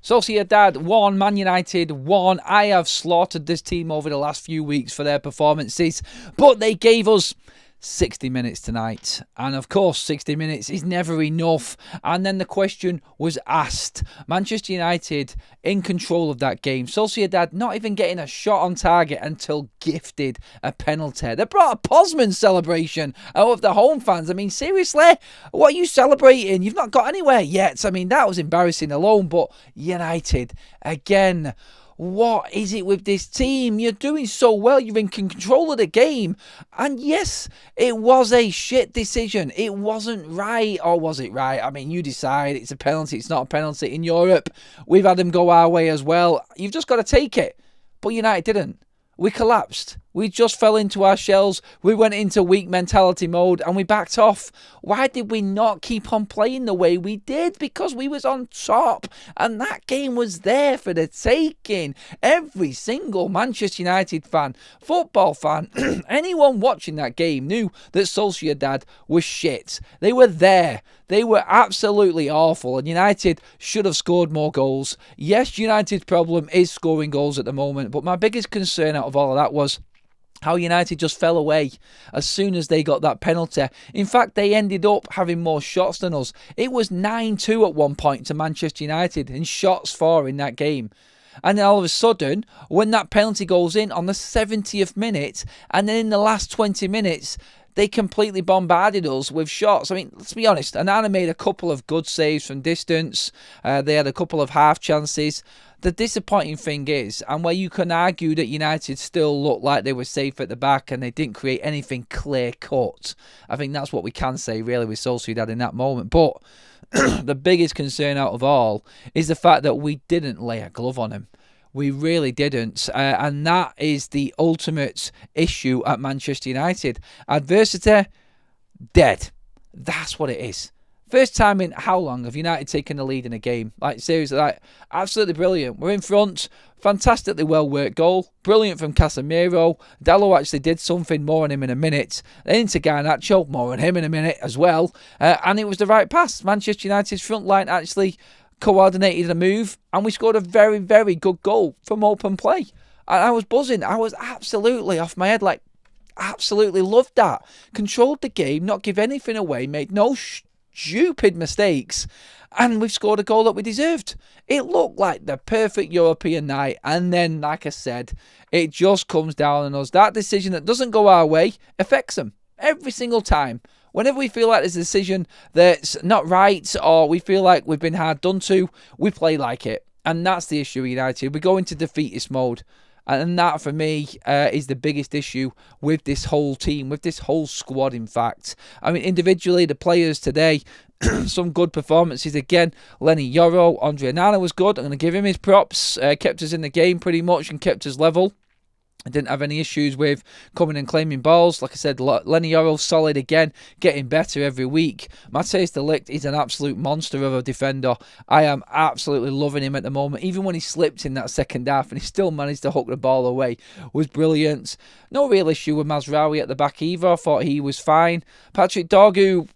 Sociedad 1, Man United 1. I have slaughtered this team over the last few weeks for their performances, but they gave us 60 minutes tonight. And of course, 60 minutes is never enough. And then the question was asked. Manchester United in control of that game. Sociedad not even getting a shot on target until gifted a penalty. They brought a Posman celebration out of the home fans. I mean, seriously? What are you celebrating? You've not got anywhere yet. I mean, that was embarrassing alone. But United, again, what is it with this team? You're doing so well. You're in control of the game. And yes, it was a shit decision. It wasn't right. Or was it right? I mean, you decide. It's a penalty. It's not a penalty. In Europe, we've had them go our way as well. You've just got to take it. But United didn't. We collapsed. We just fell into our shells. We went into weak mentality mode and we backed off. Why did we not keep on playing the way we did? Because we was on top and that game was there for the taking. Every single Manchester United fan, football fan, anyone watching that game knew that Sociedad was shit. They were there. They were absolutely awful and United should have scored more goals. Yes, United's problem is scoring goals at the moment, but my biggest concern out of all of that was how United just fell away as soon as they got that penalty. In fact, they ended up having more shots than us. It was 9-2 at one point to Manchester United in shots for in that game. And then all of a sudden, when that penalty goes in on the 70th minute, and then in the last 20 minutes, they completely bombarded us with shots. I mean, let's be honest, Anana made a couple of good saves from distance. They had a couple of half chances. The disappointing thing is, and where you can argue that United still looked like they were safe at the back and they didn't create anything clear-cut, I think that's what we can say really with Sociedad in that moment. But the biggest concern out of all is the fact that we didn't lay a glove on him. We really didn't. And that is the ultimate issue at Manchester United. Adversity, dead. That's what it is. First time in how long have United taken the lead in a game? Like, seriously, like, absolutely brilliant. We're in front. Fantastically well-worked goal. Brilliant from Casemiro. Dalot actually did something more on him in a minute. Then into Garnacho, more on him in a minute as well. And it was the right pass. Manchester United's front line actually coordinated a move. And we scored a very, very good goal from open play. And I was buzzing. I was absolutely off my head. Like, absolutely loved that. Controlled the game, not give anything away, made no stupid mistakes, and we've scored a goal that we deserved. It looked like the perfect European night, and then, like I said, it just comes down on us. That decision that doesn't go our way affects them every single time. Whenever we feel like there's a decision that's not right, or we feel like we've been hard done to, we play like it, and that's the issue with United. We go into defeatist mode. And that, for me, is the biggest issue with this whole team, with this whole squad, in fact. I mean, individually, the players today, some good performances. Again, Lenny Yoro, Andre Onana was good. I'm going to give him his props. Kept us in the game pretty much and kept us level. I didn't have any issues with coming and claiming balls. Like I said, Lenny Yoro solid again, getting better every week. Matthijs de Ligt is an absolute monster of a defender. I am absolutely loving him at the moment. Even when he slipped in that second half and he still managed to hook the ball away, was brilliant. No real issue with Mazraoui at the back either. I thought he was fine. Patrick Dorgu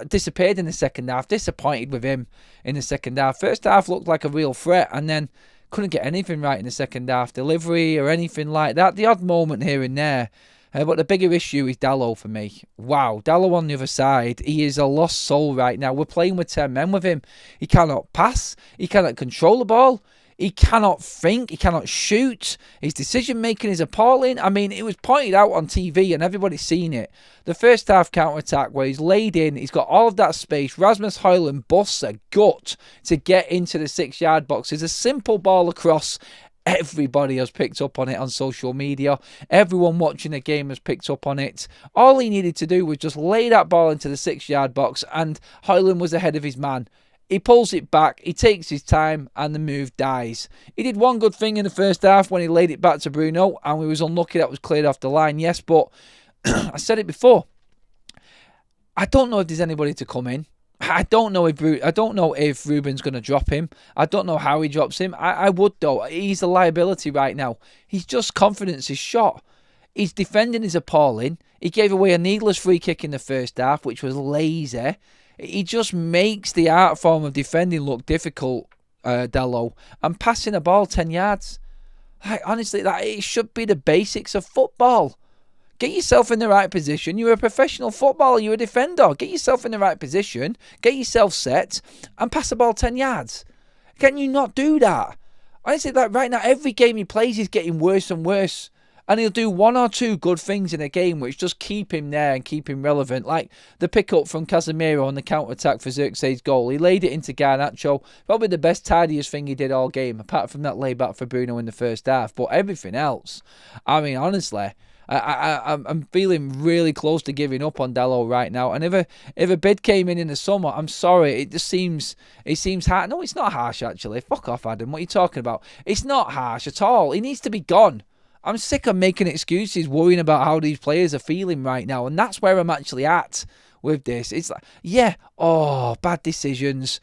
disappeared in the second half. Disappointed with him in the second half. First half looked like a real threat and then couldn't get anything right in the second half, delivery or anything like that. The odd moment here and there. But the bigger issue is Dalot for me. Wow, Dalot on the other side. He is a lost soul right now. We're playing with 10 men with him. He cannot pass. He cannot control the ball. He cannot think. He cannot shoot. His decision-making is appalling. I mean, it was pointed out on TV and everybody's seen it. The first half counter-attack where he's laid in, he's got all of that space. Rasmus Højlund busts a gut to get into the 6-yard box. It's a simple ball across. Everybody has picked up on it on social media. Everyone watching the game has picked up on it. All he needed to do was just lay that ball into the 6-yard box and Højlund was ahead of his man. He pulls it back, he takes his time, and the move dies. He did one good thing in the first half when he laid it back to Bruno, and we was unlucky that was cleared off the line, yes, but I said it before. I don't know if there's anybody to come in. I don't know if Ruben's going to drop him. I don't know how he drops him. I would, though. He's a liability right now. He's just confidence is shot. His defending is appalling. He gave away a needless free kick in the first half, which was lazy. He just makes the art form of defending look difficult. Dalot, and passing a ball 10 yards. Like, honestly, it should be the basics of football. Get yourself in the right position. You're a professional footballer. You're a defender. Get yourself in the right position. Get yourself set and pass the ball 10 yards. Can you not do that? Honestly, like right now, every game he plays is getting worse and worse. And he'll do one or two good things in a game which just keep him there and keep him relevant. Like the pick-up from Casemiro on the counter-attack for Xerxes' goal. He laid it into Garnacho. Probably the best, tidiest thing he did all game, apart from that layback for Bruno in the first half. But everything else, I mean, honestly, I'm feeling really close to giving up on Dalot right now. And if a bid came in the summer, I'm sorry, it seems harsh. No, it's not harsh, actually. Fuck off, Adam. What are you talking about? It's not harsh at all. He needs to be gone. I'm sick of making excuses, worrying about how these players are feeling right now. And that's where I'm actually at with this. It's like, yeah, bad decisions.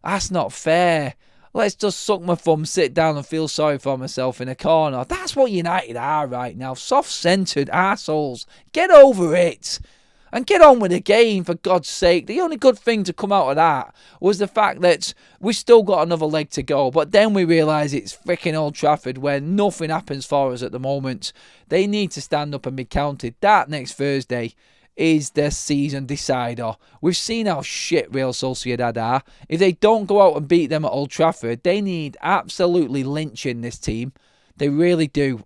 That's not fair. Let's just suck my thumb, sit down and feel sorry for myself in a corner. That's what United are right now. Soft-centred arseholes. Get over it. And get on with the game, for God's sake. The only good thing to come out of that was the fact that we still got another leg to go. But then we realise it's freaking Old Trafford where nothing happens for us at the moment. They need to stand up and be counted. That next Thursday is their season decider. We've seen how shit Real Sociedad are. If they don't go out and beat them at Old Trafford, they need absolutely lynching this team. They really do.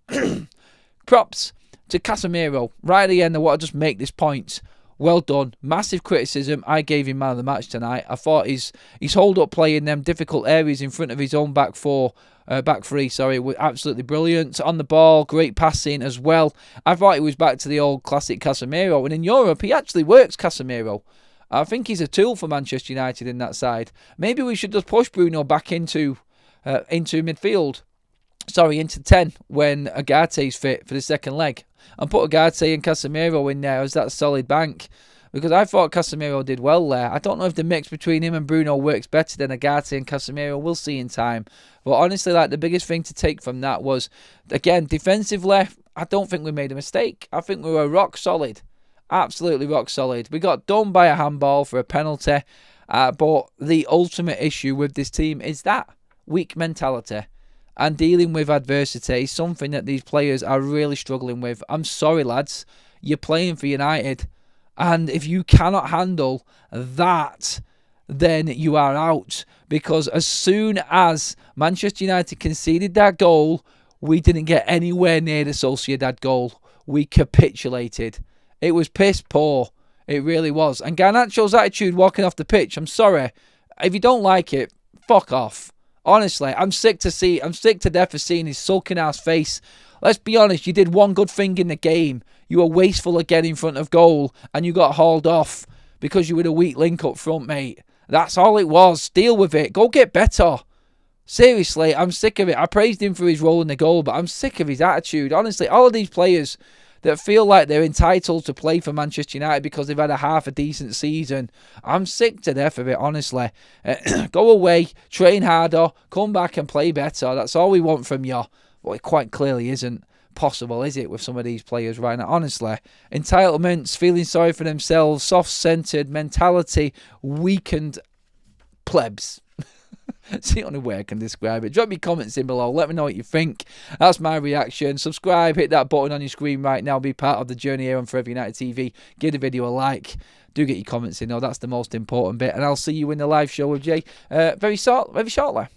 Props to Casemiro. Right at the end, I want to just make this point. Well done. Massive criticism. I gave him man of the match tonight. I thought his hold-up play in them difficult areas in front of his own back three, was absolutely brilliant. On the ball, great passing as well. I thought he was back to the old classic Casemiro. And in Europe, he actually works, Casemiro. I think he's a tool for Manchester United in that side. Maybe we should just push Bruno back into midfield. Into 10 when Agate's fit for the second leg. And put Agate and Casemiro in there as that solid bank. Because I thought Casemiro did well there. I don't know if the mix between him and Bruno works better than Agate and Casemiro. We'll see in time. But honestly, the biggest thing to take from that was, again, defensively, I don't think we made a mistake. I think we were rock solid. Absolutely rock solid. We got done by a handball for a penalty. But the ultimate issue with this team is that weak mentality. And dealing with adversity is something that these players are really struggling with. I'm sorry, lads. You're playing for United. And if you cannot handle that, then you are out. Because as soon as Manchester United conceded that goal, we didn't get anywhere near the Sociedad goal. We capitulated. It was piss poor. It really was. And Garnacho's attitude walking off the pitch, I'm sorry. If you don't like it, fuck off. Honestly, I'm sick to death of seeing his sulking ass face. Let's be honest, you did one good thing in the game. You were wasteful again in front of goal and you got hauled off because you were a weak link up front, mate. That's all it was. Deal with it. Go get better. Seriously, I'm sick of it. I praised him for his role in the goal, but I'm sick of his attitude. Honestly, all of these players that feel like they're entitled to play for Manchester United because they've had a half a decent season. I'm sick to death of it, honestly. Go away, train harder, come back and play better. That's all we want from you. Well, it quite clearly isn't possible, is it, with some of these players right now? Honestly, entitlements, feeling sorry for themselves, soft-centred mentality, weakened plebs. It's the only way I can describe it. Drop me comments in below. Let me know what you think. That's my reaction. Subscribe. Hit that button on your screen right now. Be part of the journey here on Forever United TV. Give the video a like. Do get your comments in though. That's the most important bit. And I'll see you in the live show with Jay very shortly.